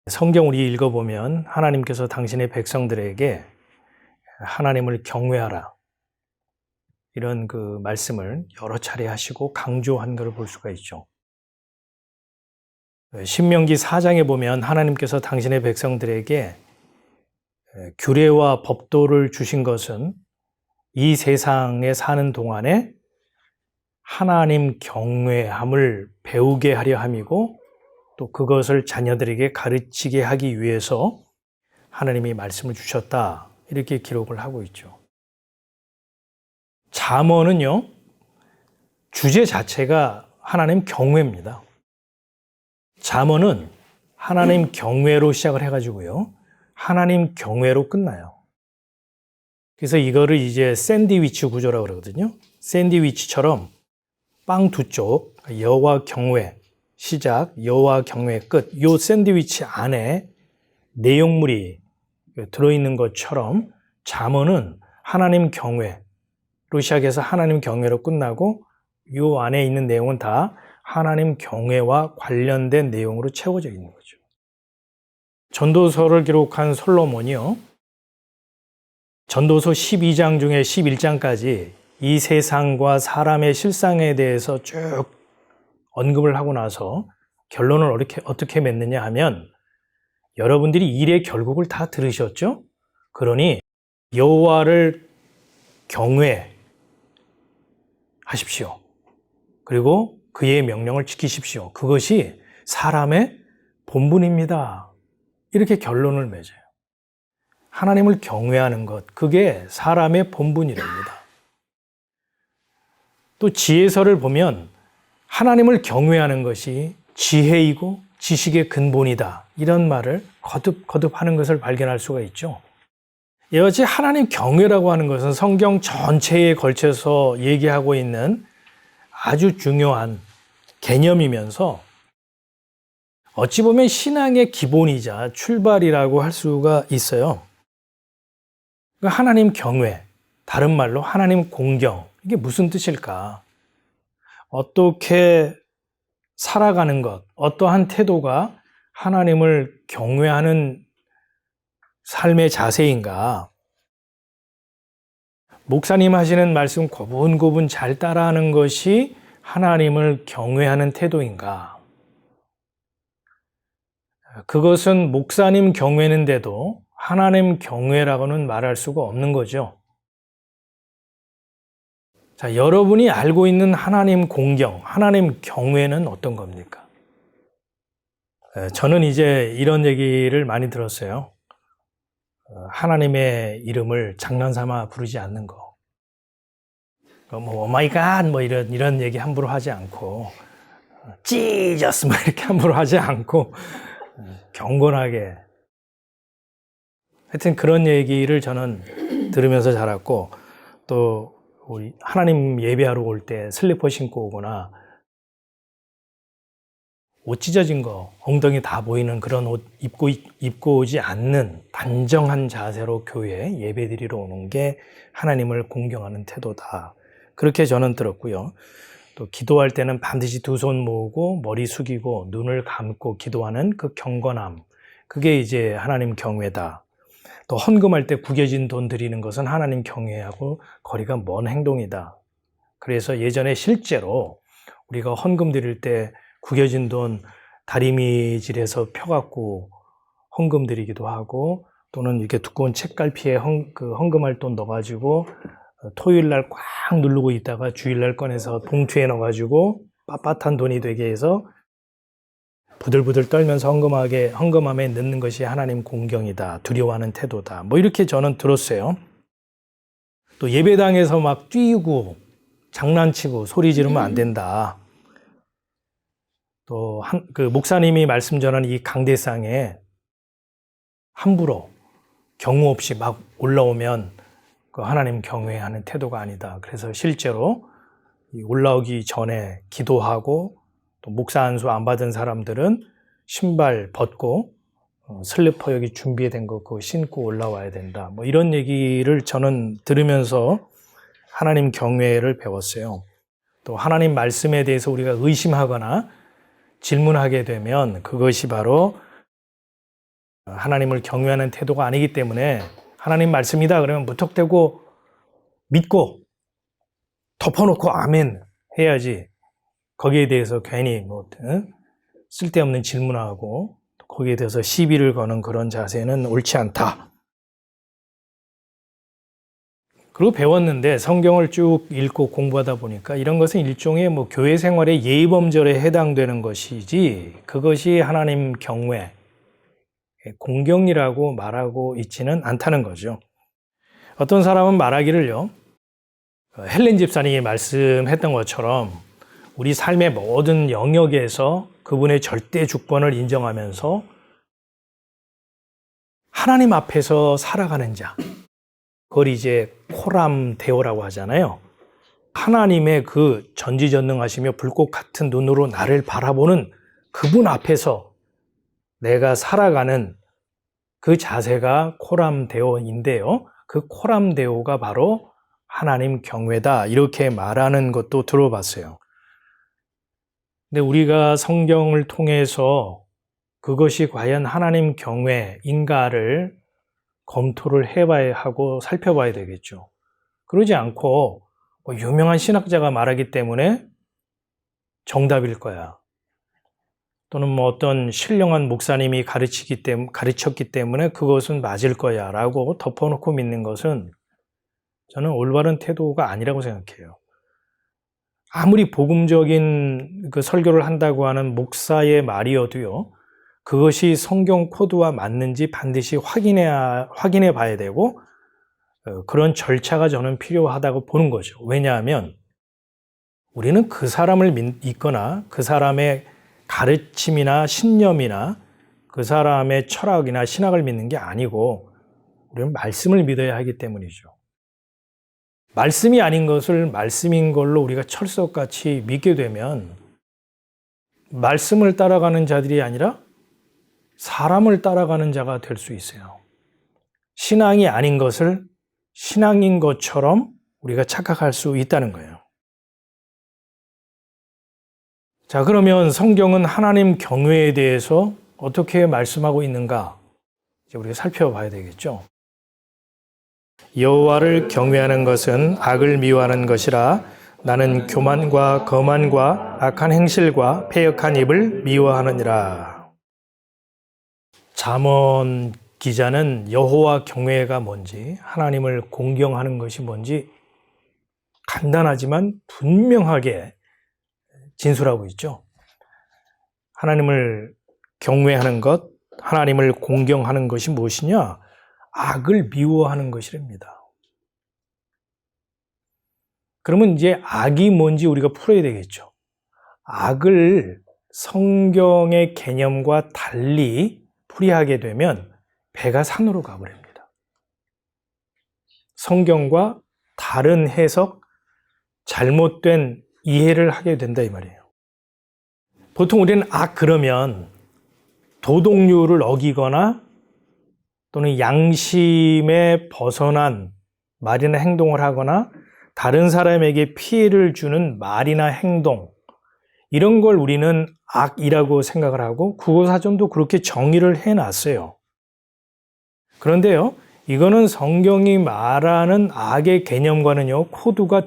성경 우리 읽어보면 하나님께서 당신의 백성들에게 하나님을 경외하라 이런 그 말씀을 여러 차례 하시고 강조한 것을 볼 수가 있죠. 신명기 4장에 보면 하나님께서 당신의 백성들에게 규례와 법도를 주신 것은 이 세상에 사는 동안에 하나님 경외함을 배우게 하려 함이고 또 그것을 자녀들에게 가르치게 하기 위해서 하나님이 말씀을 주셨다. 이렇게 기록을 하고 있죠. 잠언은요, 주제 자체가 하나님 경외입니다. 잠언은 하나님 경외로 시작을 해가지고요, 하나님 경외로 끝나요. 그래서 이거를 이제 샌드위치 구조라고 그러거든요. 샌드위치처럼 빵 두 쪽, 여호와 경외, 시작, 여호와 경외 끝. 요 샌드위치 안에 내용물이 들어있는 것처럼 잠언은 하나님 경외로 시작해서 하나님 경외로 끝나고 요 안에 있는 내용은 다 하나님 경외와 관련된 내용으로 채워져 있는 거죠. 전도서를 기록한 솔로몬이요, 전도서 12장 중에 11장까지 이 세상과 사람의 실상에 대해서 쭉 언급을 하고 나서 결론을 어떻게 맺느냐 하면, 여러분들이 일의 결국을 다 들으셨죠? 그러니 여호와를 경외하십시오. 그리고 그의 명령을 지키십시오. 그것이 사람의 본분입니다. 이렇게 결론을 맺어요. 하나님을 경외하는 것, 그게 사람의 본분이랍니다. 또 지혜서를 보면 하나님을 경외하는 것이 지혜이고 지식의 근본이다. 이런 말을 거듭 하는 것을 발견할 수가 있죠. 이와 같이 하나님 경외라고 하는 것은 성경 전체에 걸쳐서 얘기하고 있는 아주 중요한 개념이면서 어찌 보면 신앙의 기본이자 출발이라고 할 수가 있어요. 하나님 경외, 다른 말로 하나님 공경, 이게 무슨 뜻일까? 어떻게 살아가는 것, 어떠한 태도가 하나님을 경외하는 삶의 자세인가? 목사님 하시는 말씀 고분고분 잘 따라하는 것이 하나님을 경외하는 태도인가? 그것은 목사님 경외는데도 하나님 경외라고는 말할 수가 없는 거죠. 자, 여러분이 알고 있는 하나님 공경, 하나님 경외는 어떤 겁니까? 저는 이제 이런 얘기를 많이 들었어요. 하나님의 이름을 장난삼아 부르지 않는 거. 뭐 오마이갓 뭐 이런 얘기 함부로 하지 않고, 지저스 뭐 이렇게 함부로 하지 않고 경건하게. 하여튼 그런 얘기를 저는 들으면서 자랐고, 또 우리 하나님 예배하러 올 때 슬리퍼 신고 오거나 옷 찢어진 거, 엉덩이 다 보이는 그런 옷 입고 오지 않는 단정한 자세로 교회에 예배드리러 오는 게 하나님을 공경하는 태도다. 그렇게 저는 들었고요. 또 기도할 때는 반드시 두 손 모으고 머리 숙이고 눈을 감고 기도하는 그 경건함, 그게 이제 하나님 경외다. 또 헌금할 때 구겨진 돈 드리는 것은 하나님 경외하고 거리가 먼 행동이다. 그래서 예전에 실제로 우리가 헌금 드릴 때 구겨진 돈 다리미질해서 펴갖고 헌금 드리기도 하고, 또는 이렇게 두꺼운 책갈피에 헌금할 돈 넣어가지고 토요일 날 꽉 누르고 있다가 주일날 꺼내서 봉투에 넣어가지고 빳빳한 돈이 되게 해서 부들부들 떨면서 헌금함에 넣는 것이 하나님 공경이다. 두려워하는 태도다. 뭐 이렇게 저는 들었어요. 또 예배당에서 막 뛰고 장난치고 소리 지르면 안 된다. 또 그 목사님이 말씀 전하는 이 강대상에 함부로 경우 없이 막 올라오면 그 하나님 경외하는 태도가 아니다. 그래서 실제로 올라오기 전에 기도하고, 또 목사 안수 안 받은 사람들은 신발 벗고 슬리퍼 여기 준비된 거 그거 신고 올라와야 된다. 뭐 이런 얘기를 저는 들으면서 하나님 경외를 배웠어요. 또 하나님 말씀에 대해서 우리가 의심하거나 질문하게 되면 그것이 바로 하나님을 경외하는 태도가 아니기 때문에 하나님 말씀이다 그러면 무턱대고 믿고 덮어놓고 아멘 해야지 거기에 대해서 괜히 쓸데없는 질문하고 거기에 대해서 시비를 거는 그런 자세는 옳지 않다. 그리고 배웠는데 성경을 쭉 읽고 공부하다 보니까 이런 것은 일종의 교회 생활의 예의범절에 해당되는 것이지 그것이 하나님 경외, 공경이라고 말하고 있지는 않다는 거죠. 어떤 사람은 말하기를요, 헬렌 집사님이 말씀했던 것처럼 우리 삶의 모든 영역에서 그분의 절대 주권을 인정하면서 하나님 앞에서 살아가는 자, 그걸 이제 코람데오라고 하잖아요. 하나님의 그 전지전능하시며 불꽃 같은 눈으로 나를 바라보는 그분 앞에서 내가 살아가는 그 자세가 코람데오인데요. 그 코람데오가 바로 하나님 경외다 이렇게 말하는 것도 들어봤어요. 근데 우리가 성경을 통해서 그것이 과연 하나님 경외인가를 검토를 해봐야 하고 살펴봐야 되겠죠. 그러지 않고 유명한 신학자가 말하기 때문에 정답일 거야. 또는 어떤 신령한 목사님이 가르쳤기 때문에 그것은 맞을 거야 라고 덮어놓고 믿는 것은 저는 올바른 태도가 아니라고 생각해요. 아무리 복음적인 그 설교를 한다고 하는 목사의 말이어도요, 그것이 성경 코드와 맞는지 반드시 확인해 봐야 되고, 그런 절차가 저는 필요하다고 보는 거죠. 왜냐하면 우리는 그 사람을 믿거나 그 사람의 가르침이나 신념이나 그 사람의 철학이나 신학을 믿는 게 아니고 우리는 말씀을 믿어야 하기 때문이죠. 말씀이 아닌 것을 말씀인 걸로 우리가 철석같이 믿게 되면 말씀을 따라가는 자들이 아니라 사람을 따라가는 자가 될 수 있어요. 신앙이 아닌 것을 신앙인 것처럼 우리가 착각할 수 있다는 거예요. 자, 그러면 성경은 하나님 경외에 대해서 어떻게 말씀하고 있는가? 이제 우리가 살펴봐야 되겠죠. 여호와를 경외하는 것은 악을 미워하는 것이라 나는 교만과 거만과 악한 행실과 패역한 입을 미워하느니라. 잠언 기자는 여호와 경외가 뭔지, 하나님을 공경하는 것이 뭔지 간단하지만 분명하게 진술하고 있죠. 하나님을 경외하는 것, 하나님을 공경하는 것이 무엇이냐? 악을 미워하는 것이랍니다. 그러면 이제 악이 뭔지 우리가 풀어야 되겠죠. 악을 성경의 개념과 달리 풀이하게 되면 배가 산으로 가버립니다. 성경과 다른 해석, 잘못된 이해를 하게 된다 이 말이에요. 보통 우리는 악 그러면 도덕률을 어기거나 또는 양심에 벗어난 말이나 행동을 하거나 다른 사람에게 피해를 주는 말이나 행동, 이런 걸 우리는 악이라고 생각을 하고 국어사전도 그렇게 정의를 해놨어요. 그런데요, 이거는 성경이 말하는 악의 개념과는요, 코드가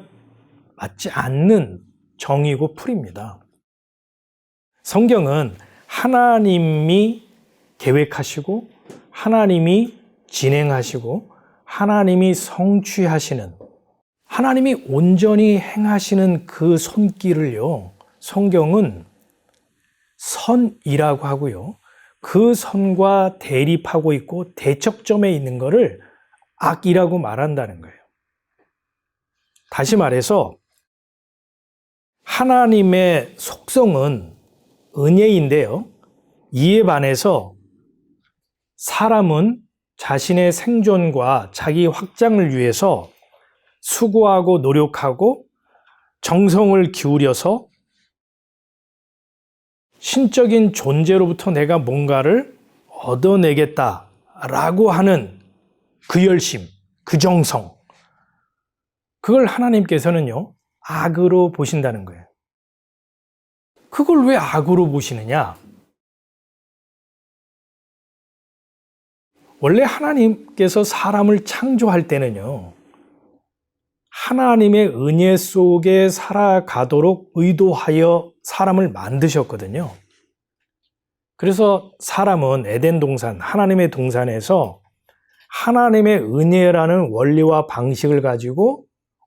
맞지 않는 정의고 풀입니다. 성경은 하나님이 계획하시고 하나님이 진행하시고 하나님이 성취하시는, 하나님이 온전히 행하시는 그 손길을요, 성경은 선이라고 하고요, 그 선과 대립하고 있고 대척점에 있는 것을 악이라고 말한다는 거예요. 다시 말해서 하나님의 속성은 은혜인데요, 이에 반해서 사람은 자신의 생존과 자기 확장을 위해서 수고하고 노력하고 정성을 기울여서 신적인 존재로부터 내가 뭔가를 얻어내겠다라고 하는 그 열심, 그 정성, 그걸 하나님께서는요, 악으로 보신다는 거예요. 그걸 왜 악으로 보시느냐? 원래 하나님께서 사람을 창조할 때는요, 하나님의 은혜 속에 살아가도록 의도하여 사람을 만드셨거든요. 그래서 사람은 에덴 동산, 하나님의 동산에서 하나님의 은혜라는 원리와 방식을 가지고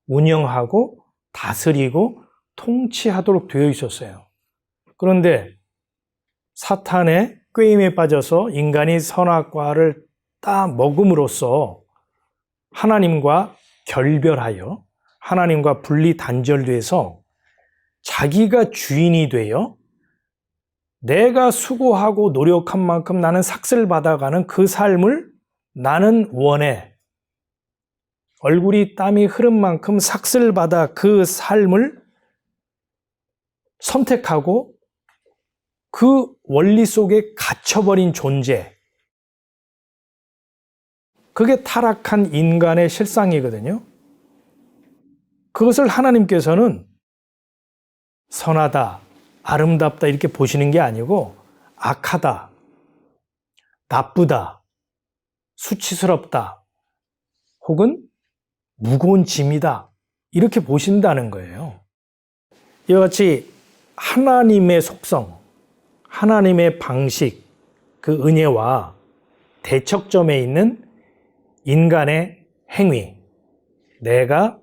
운영하고 다스리고 통치하도록 되어 있었어요. 그런데 사탄의 꾀임에 빠져서 인간이 선악과를 따 먹음으로써 하나님과 결별하여 하나님과 분리 단절돼서 자기가 주인이 되어 내가 수고하고 노력한 만큼 나는 삭슬 받아가는 그 삶을 나는 원해. 얼굴이 땀이 흐른 만큼 삭슬 받아 그 삶을 선택하고 그 원리 속에 갇혀버린 존재. 그게 타락한 인간의 실상이거든요. 그것을 하나님께서는 선하다, 아름답다 이렇게 보시는 게 아니고 악하다, 나쁘다, 수치스럽다, 혹은 무거운 짐이다 이렇게 보신다는 거예요. 이와 같이 하나님의 속성, 하나님의 방식, 그 은혜와 대척점에 있는 인간의 행위, 내가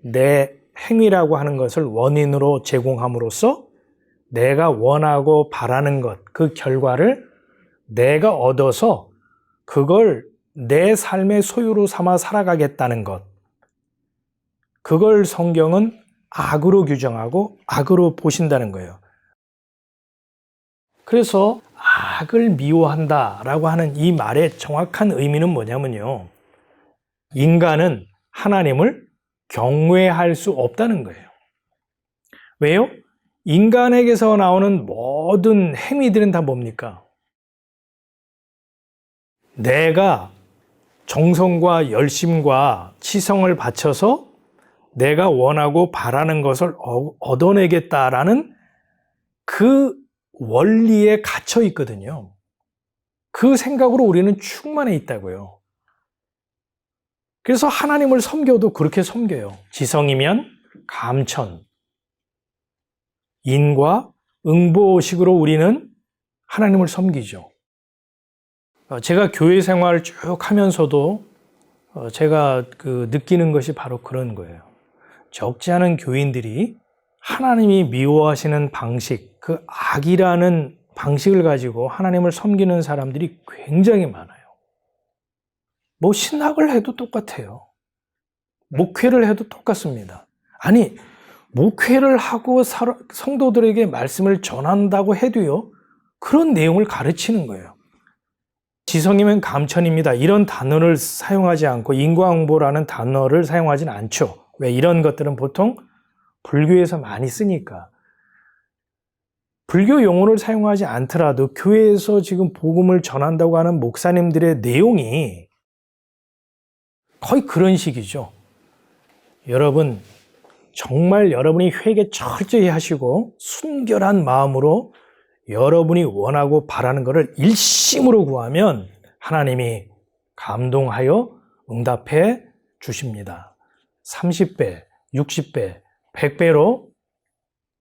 내 행위라고 하는 것을 원인으로 제공함으로써 내가 원하고 바라는 것, 그 결과를 내가 얻어서 그걸 내 삶의 소유로 삼아 살아가겠다는 것. 그걸 성경은 악으로 규정하고 악으로 보신다는 거예요. 그래서 악을 미워한다라고 하는 이 말의 정확한 의미는 뭐냐면요. 인간은 하나님을 경외할 수 없다는 거예요. 왜요? 인간에게서 나오는 모든 행위들은 다 뭡니까? 내가 정성과 열심과 치성을 바쳐서 내가 원하고 바라는 것을 얻어내겠다라는 그 원리에 갇혀 있거든요. 그 생각으로 우리는 충만해 있다고요. 그래서 하나님을 섬겨도 그렇게 섬겨요. 지성이면 감천, 인과 응보식으로 우리는 하나님을 섬기죠. 제가 교회 생활을 쭉 하면서도 제가 느끼는 것이 바로 그런 거예요. 적지 않은 교인들이 하나님이 미워하시는 방식, 그 악이라는 방식을 가지고 하나님을 섬기는 사람들이 굉장히 많아요. 뭐 신학을 해도 똑같아요. 목회를 해도 똑같습니다. 아니, 목회를 하고 성도들에게 말씀을 전한다고 해도요, 그런 내용을 가르치는 거예요. 지성이면 감천입니다. 이런 단어를 사용하지 않고 인과응보라는 단어를 사용하지는 않죠. 왜? 이런 것들은 보통 불교에서 많이 쓰니까. 불교 용어를 사용하지 않더라도 교회에서 지금 복음을 전한다고 하는 목사님들의 내용이 거의 그런 식이죠. 여러분, 정말 여러분이 회개 철저히 하시고 순결한 마음으로 여러분이 원하고 바라는 것을 일심으로 구하면 하나님이 감동하여 응답해 주십니다. 30배, 60배, 100배로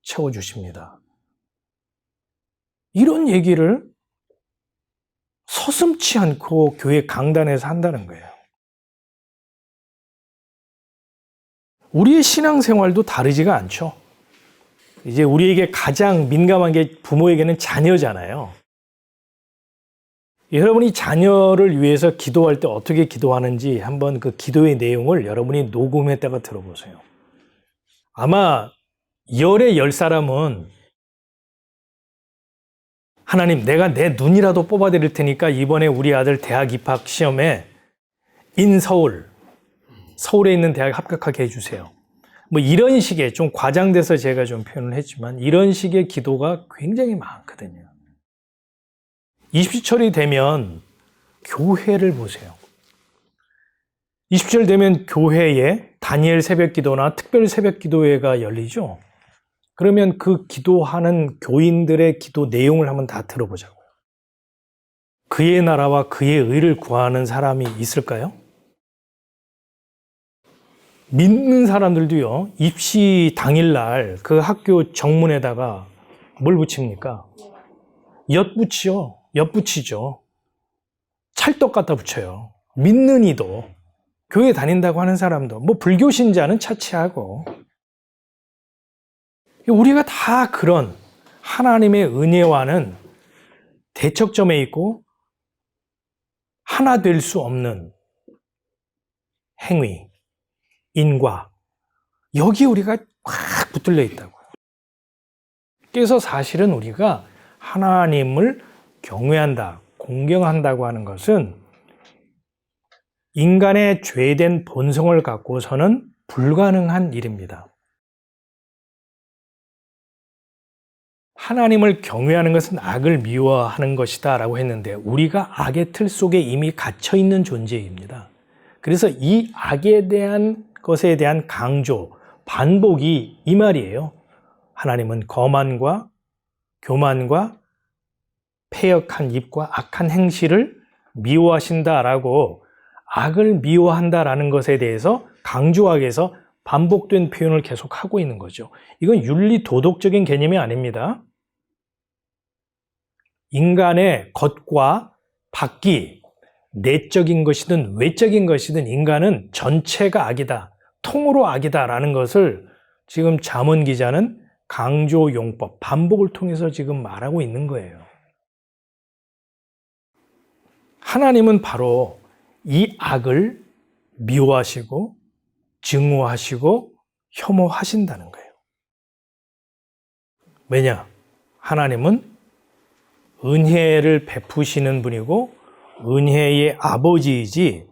채워주십니다. 이런 얘기를 서슴지 않고 교회 강단에서 한다는 거예요. 우리의 신앙생활도 다르지가 않죠. 이제 우리에게 가장 민감한 게 부모에게는 자녀잖아요. 여러분이 자녀를 위해서 기도할 때 어떻게 기도하는지 한번 그 기도의 내용을 여러분이 녹음했다가 들어보세요. 아마 열의 10사람은 하나님, 내가 내 눈이라도 뽑아드릴 테니까 이번에 우리 아들 대학 입학 시험에 서울에 있는 대학 합격하게 해주세요. 뭐 이런 식의, 좀 과장돼서 제가 좀 표현을 했지만 이런 식의 기도가 굉장히 많거든요. 20시철이 되면 교회를 보세요. 20시철 되면 교회에 다니엘 새벽 기도나 특별 새벽 기도회가 열리죠. 그러면 그 기도하는 교인들의 기도 내용을 한번 다 들어보자고요. 그의 나라와 그의 의를 구하는 사람이 있을까요? 믿는 사람들도요, 입시 당일날 그 학교 정문에다가 뭘 붙입니까? 엿 붙이요. 엿 붙이죠. 찰떡 갖다 붙여요. 믿는 이도, 교회 다닌다고 하는 사람도, 뭐 불교 신자는 차치하고. 우리가 다 그런 하나님의 은혜와는 대척점에 있고 하나 될 수 없는 행위, 인과, 여기 우리가 확 붙들려 있다고요. 그래서 사실은 우리가 하나님을 경외한다, 공경한다고 하는 것은 인간의 죄된 본성을 갖고서는 불가능한 일입니다. 하나님을 경외하는 것은 악을 미워하는 것이다 라고 했는데 우리가 악의 틀 속에 이미 갇혀 있는 존재입니다. 그래서 이 악에 대한 것에 대한 강조, 반복이 이 말이에요. 하나님은 거만과 교만과 패역한 입과 악한 행실을 미워하신다라고 악을 미워한다라는 것에 대해서 강조하기 위해서 반복된 표현을 계속 하고 있는 거죠. 이건 윤리 도덕적인 개념이 아닙니다. 인간의 겉과 밖이 내적인 것이든 외적인 것이든 인간은 전체가 악이다, 통으로 악이다라는 것을 지금 잠언 기자는 강조용법, 반복을 통해서 지금 말하고 있는 거예요. 하나님은 바로 이 악을 미워하시고 증오하시고 혐오하신다는 거예요. 왜냐? 하나님은 은혜를 베푸시는 분이고 은혜의 아버지이지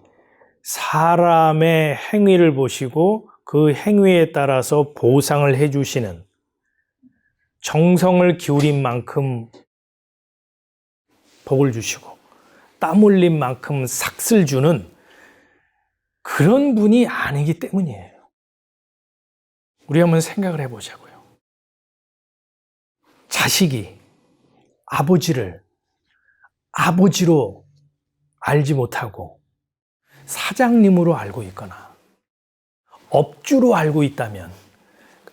사람의 행위를 보시고 그 행위에 따라서 보상을 해주시는, 정성을 기울인 만큼 복을 주시고 땀 흘린 만큼 삭슬 주는 그런 분이 아니기 때문이에요. 우리 한번 생각을 해보자고요. 자식이 아버지를 아버지로 알지 못하고 사장님으로 알고 있거나 업주로 알고 있다면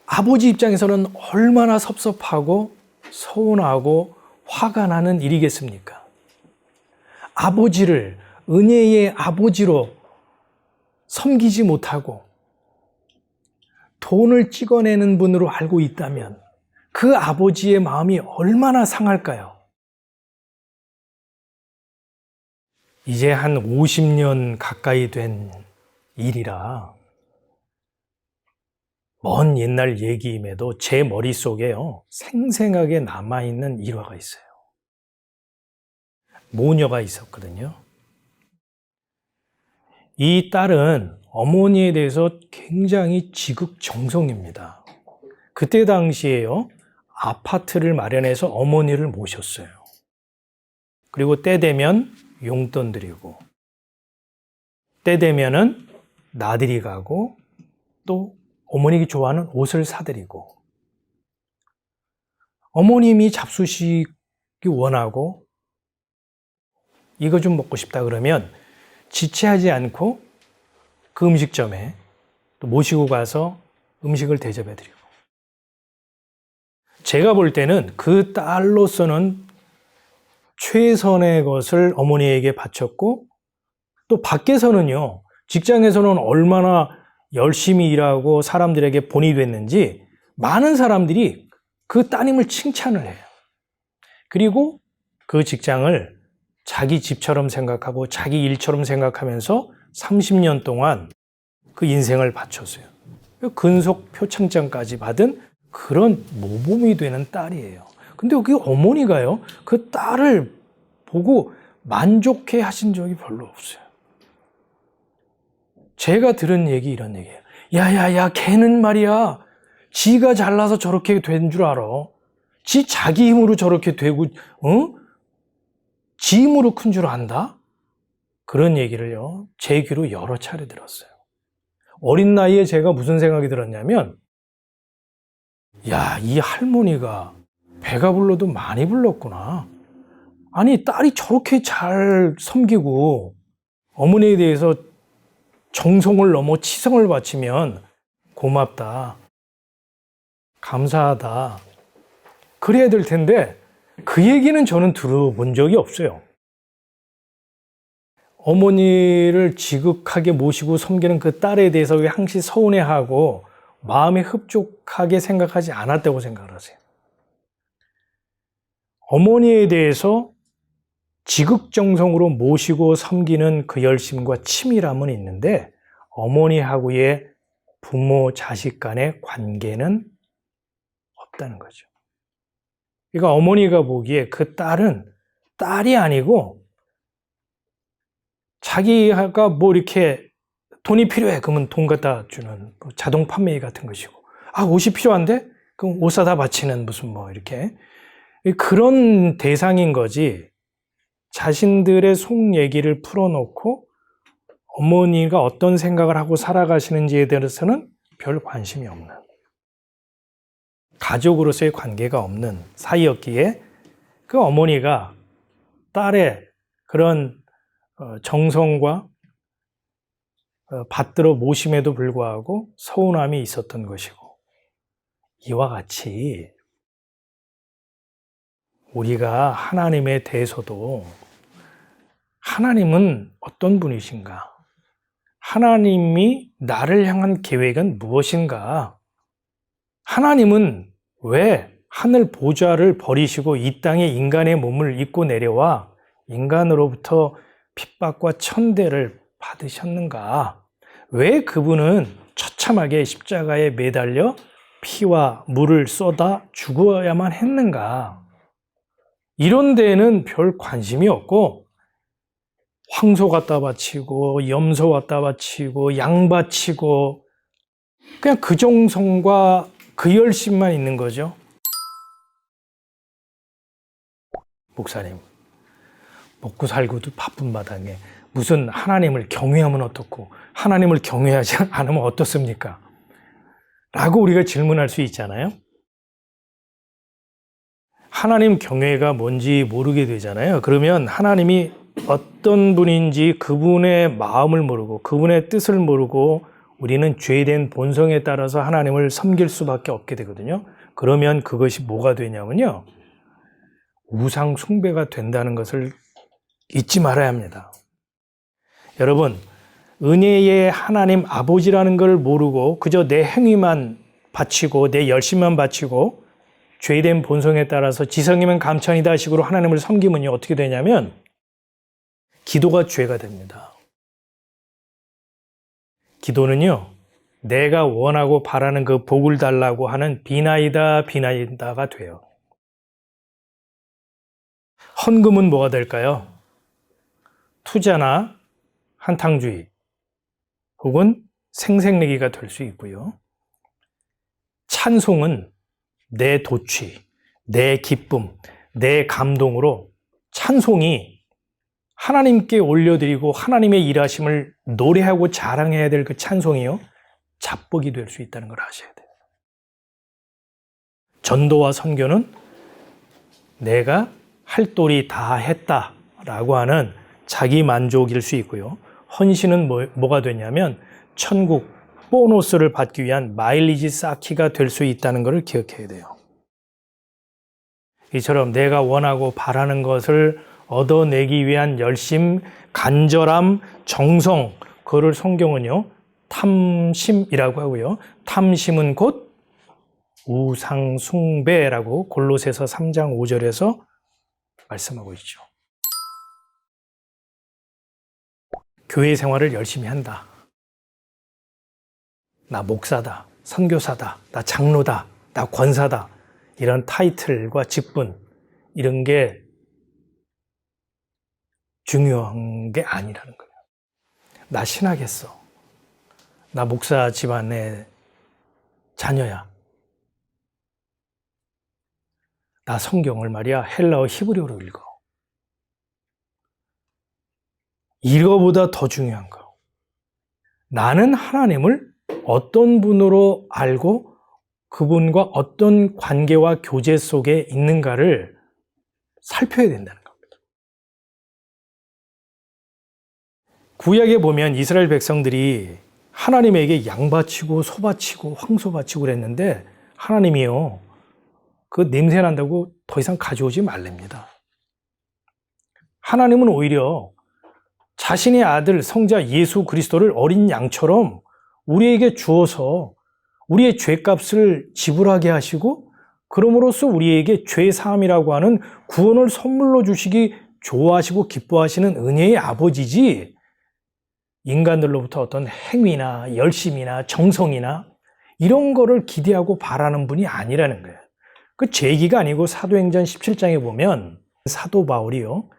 아버지 입장에서는 얼마나 섭섭하고 서운하고 화가 나는 일이겠습니까? 아버지를 은혜의 아버지로 섬기지 못하고 돈을 찍어내는 분으로 알고 있다면 그 아버지의 마음이 얼마나 상할까요? 이제 한 50년 가까이 된 일이라 먼 옛날 얘기임에도 제 머릿속에요, 생생하게 남아있는 일화가 있어요. 모녀가 있었거든요. 이 딸은 어머니에 대해서 굉장히 지극정성입니다. 그때 당시에요, 아파트를 마련해서 어머니를 모셨어요. 그리고 때 되면 용돈 드리고, 때 되면은 나들이 가고, 또 어머니가 좋아하는 옷을 사드리고, 어머님이 잡수시기 원하고 이거 좀 먹고 싶다 그러면 지체하지 않고 그 음식점에 또 모시고 가서 음식을 대접해 드리고, 제가 볼 때는 그 딸로서는 최선의 것을 어머니에게 바쳤고, 또 밖에서는요, 직장에서는 얼마나 열심히 일하고 사람들에게 본이 됐는지 많은 사람들이 그 따님을 칭찬을 해요. 그리고 그 직장을 자기 집처럼 생각하고 자기 일처럼 생각하면서 30년 동안 그 인생을 바쳤어요. 근속 표창장까지 받은 그런 모범이 되는 딸이에요. 근데 그 어머니가요, 그 딸을 보고 만족해 하신 적이 별로 없어요. 제가 들은 얘기 이런 얘기예요. 야야야, 걔는 말이야, 지가 잘나서 저렇게 된 줄 알아. 지 자기 힘으로 저렇게 되고, 지 힘으로 큰 줄 안다? 그런 얘기를요, 제 귀로 여러 차례 들었어요. 어린 나이에 제가 무슨 생각이 들었냐면, 야, 이 할머니가 배가 불러도 많이 불렀구나. 아니, 딸이 저렇게 잘 섬기고 어머니에 대해서 정성을 넘어 치성을 바치면 고맙다, 감사하다, 그래야 될 텐데 그 얘기는 저는 들어본 적이 없어요. 어머니를 지극하게 모시고 섬기는 그 딸에 대해서 왜 항시 서운해하고 마음에 흡족하게 생각하지 않았다고 생각을 하세요? 어머니에 대해서 지극정성으로 모시고 섬기는 그 열심과 치밀함은 있는데 어머니하고의 부모 자식 간의 관계는 없다는 거죠. 그러니까 어머니가 보기에 그 딸은 딸이 아니고 자기가 뭐 이렇게 돈이 필요해 그러면 돈 갖다 주는 자동 판매기 같은 것이고, 아, 옷이 필요한데 그럼 옷 사다 바치는 무슨 뭐 이렇게 그런 대상인 거지, 자신들의 속 얘기를 풀어놓고 어머니가 어떤 생각을 하고 살아가시는지에 대해서는 별 관심이 없는, 가족으로서의 관계가 없는 사이였기에 그 어머니가 딸의 그런 정성과 받들어 모심에도 불구하고 서운함이 있었던 것이고, 이와 같이 우리가 하나님에 대해서도 하나님은 어떤 분이신가? 하나님이 나를 향한 계획은 무엇인가? 하나님은 왜 하늘 보좌를 버리시고 이 땅에 인간의 몸을 입고 내려와 인간으로부터 핍박과 천대를 받으셨는가? 왜 그분은 처참하게 십자가에 매달려 피와 물을 쏟아 죽어야만 했는가? 이런 데에는 별 관심이 없고 황소 갖다 바치고 염소 갖다 바치고 양 바치고 그냥 그 정성과 그 열심만 있는 거죠. 목사님, 먹고 살고도 바쁜 마당에 무슨 하나님을 경외하면 어떻고 하나님을 경외하지 않으면 어떻습니까? 라고 우리가 질문할 수 있잖아요. 하나님 경외가 뭔지 모르게 되잖아요. 그러면 하나님이 어떤 분인지 그분의 마음을 모르고 그분의 뜻을 모르고 우리는 죄된 본성에 따라서 하나님을 섬길 수밖에 없게 되거든요. 그러면 그것이 뭐가 되냐면요, 우상 숭배가 된다는 것을 잊지 말아야 합니다. 여러분, 은혜의 하나님 아버지라는 걸 모르고 그저 내 행위만 바치고 내 열심만 바치고 죄된 본성에 따라서 지성이면 감천이다 식으로 하나님을 섬기면요, 어떻게 되냐면 기도가 죄가 됩니다. 기도는요, 내가 원하고 바라는 그 복을 달라고 하는 비나이다가 돼요. 헌금은 뭐가 될까요? 투자나 한탕주의 혹은 생색내기가 될 수 있고요. 찬송은 내 도취, 내 기쁨, 내 감동으로 찬송이 하나님께 올려드리고 하나님의 일하심을 노래하고 자랑해야 될 그 찬송이요, 잡복이 될 수 있다는 걸 아셔야 돼요. 전도와 선교는 내가 할 도리 다 했다라고 하는 자기 만족일 수 있고요. 헌신은 뭐가 되냐면 천국 보너스를 받기 위한 마일리지 쌓기가 될 수 있다는 것을 기억해야 돼요. 이처럼 내가 원하고 바라는 것을 얻어내기 위한 열심, 간절함, 정성, 그거를 성경은요, 탐심이라고 하고요. 탐심은 곧 우상숭배라고 골로새서 3장 5절에서 말씀하고 있죠. 교회 생활을 열심히 한다. 나 목사다, 선교사다, 나 장로다, 나 권사다, 이런 타이틀과 직분, 이런 게 중요한 게 아니라는 거예요. 나 신하겠어. 나 목사 집안의 자녀야. 나 성경을 말이야 헬라어 히브리어로 읽어. 이거보다 더 중요한 거. 나는 하나님을 어떤 분으로 알고 그분과 어떤 관계와 교제 속에 있는가를 살펴야 된다는 겁니다. 구약에 보면 이스라엘 백성들이 하나님에게 양 바치고 소 바치고 황소 바치고 그랬는데 하나님이요, 그 냄새 난다고 더 이상 가져오지 말랍니다. 하나님은 오히려 자신의 아들 성자 예수 그리스도를 어린 양처럼 우리에게 주어서 우리의 죄값을 지불하게 하시고 그럼으로써 우리에게 죄 사함이라고 하는 구원을 선물로 주시기 좋아하시고 기뻐하시는 은혜의 아버지지, 인간들로부터 어떤 행위나 열심이나 정성이나 이런 거를 기대하고 바라는 분이 아니라는 거예요. 그 제 얘기가 아니고 사도행전 17장에 보면 사도 바울이요,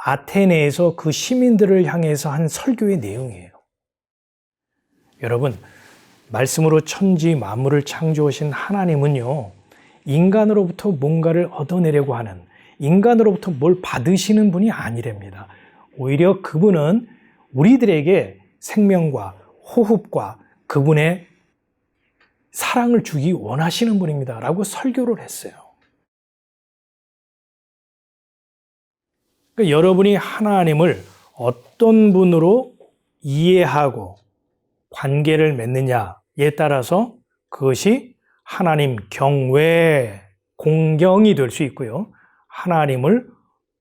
아테네에서 그 시민들을 향해서 한 설교의 내용이에요. 여러분, 말씀으로 천지 만물을 창조하신 하나님은요, 인간으로부터 뭔가를 얻어내려고 하는, 인간으로부터 뭘 받으시는 분이 아니랍니다. 오히려 그분은 우리들에게 생명과 호흡과 그분의 사랑을 주기 원하시는 분입니다 라고 설교를 했어요. 그러니까 여러분이 하나님을 어떤 분으로 이해하고 관계를 맺느냐에 따라서 그것이 하나님 경외, 공경이 될 수 있고요, 하나님을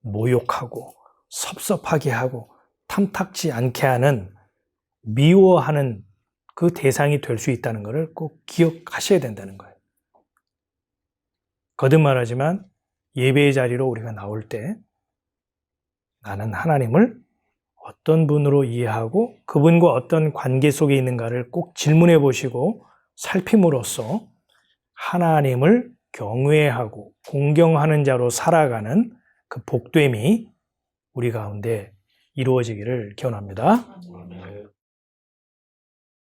모욕하고 섭섭하게 하고 탐탁지 않게 하는, 미워하는 그 대상이 될 수 있다는 것을 꼭 기억하셔야 된다는 거예요. 거듭 말하지만 예배의 자리로 우리가 나올 때 나는 하나님을 어떤 분으로 이해하고 그분과 어떤 관계 속에 있는가를 꼭 질문해 보시고 살핌으로써 하나님을 경외하고 공경하는 자로 살아가는 그 복됨이 우리 가운데 이루어지기를 기원합니다.